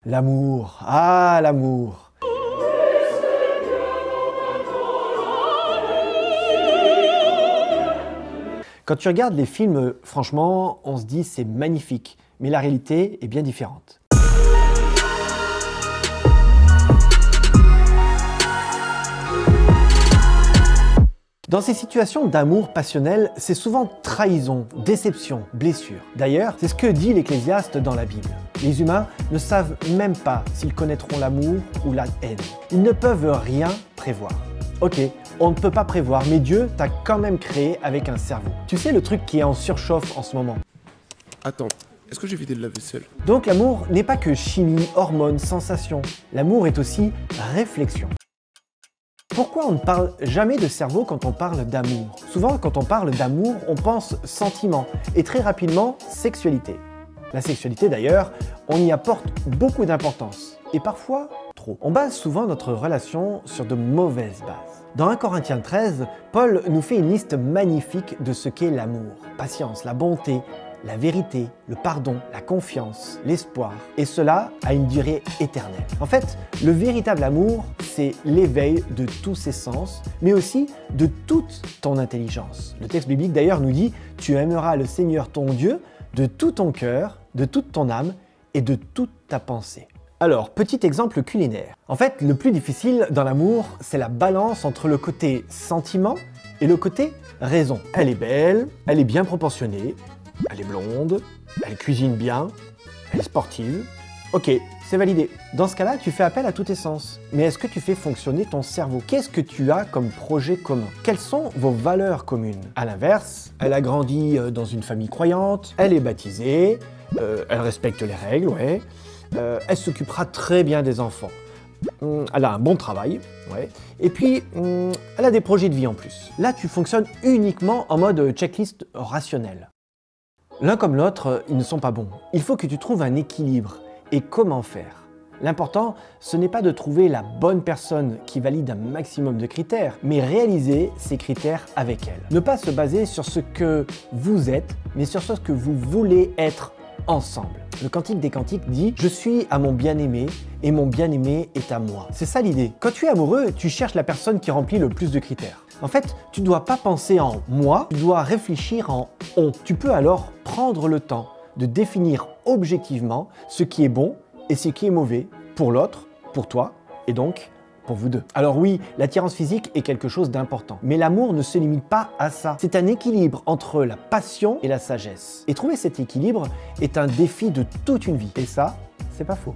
L'amour, ah l'amour. Quand tu regardes les films, franchement, on se dit c'est magnifique, mais la réalité est bien différente. Dans ces situations d'amour passionnel, c'est souvent trahison, déception, blessure. D'ailleurs, c'est ce que dit l'Ecclésiaste dans la Bible. Les humains ne savent même pas s'ils connaîtront l'amour ou la haine. Ils ne peuvent rien prévoir. Ok, on ne peut pas prévoir, mais Dieu t'a quand même créé avec un cerveau. Tu sais le truc qui est en surchauffe en ce moment? Attends, est-ce que j'ai vidé le lave-vaisselle? Donc l'amour n'est pas que chimie, hormones, sensations. L'amour est aussi réflexion. Pourquoi on ne parle jamais de cerveau quand on parle d'amour? Souvent, quand on parle d'amour, on pense sentiment et très rapidement sexualité. La sexualité d'ailleurs, on y apporte beaucoup d'importance et parfois trop. On base souvent notre relation sur de mauvaises bases. Dans 1 Corinthiens 13, Paul nous fait une liste magnifique de ce qu'est l'amour. Patience, la bonté, la vérité, le pardon, la confiance, l'espoir, et cela a une durée éternelle. En fait, le véritable amour, c'est l'éveil de tous ses sens, mais aussi de toute ton intelligence. Le texte biblique d'ailleurs nous dit « Tu aimeras le Seigneur ton Dieu de tout ton cœur, de toute ton âme et de toute ta pensée. » Alors, petit exemple culinaire. En fait, le plus difficile dans l'amour, c'est la balance entre le côté sentiment et le côté raison. Elle est belle, elle est bien proportionnée, elle est blonde, elle cuisine bien, elle est sportive. Ok, c'est validé. Dans ce cas-là, tu fais appel à tous tes sens. Mais est-ce que tu fais fonctionner ton cerveau? Qu'est-ce que tu as comme projet commun? Quelles sont vos valeurs communes? À l'inverse, elle a grandi dans une famille croyante, elle est baptisée, elle respecte les règles, ouais. Elle s'occupera très bien des enfants. Elle a un bon travail, ouais. Et puis, elle a des projets de vie en plus. Là, tu fonctionnes uniquement en mode checklist rationnel. L'un comme l'autre, ils ne sont pas bons. Il faut que tu trouves un équilibre. Et comment faire? L'important, ce n'est pas de trouver la bonne personne qui valide un maximum de critères, mais réaliser ces critères avec elle. Ne pas se baser sur ce que vous êtes, mais sur ce que vous voulez être ensemble. Le Cantique des Cantiques dit « Je suis à mon bien-aimé et mon bien-aimé est à moi ». C'est ça l'idée. Quand tu es amoureux, tu cherches la personne qui remplit le plus de critères. En fait, tu ne dois pas penser en « moi », tu dois réfléchir en « on ». Tu peux alors prendre le temps de définir objectivement ce qui est bon et ce qui est mauvais pour l'autre, pour toi et donc pour vous deux. Alors oui, l'attirance physique est quelque chose d'important, mais l'amour ne se limite pas à ça. C'est un équilibre entre la passion et la sagesse. Et trouver cet équilibre est un défi de toute une vie. Et ça, c'est pas faux.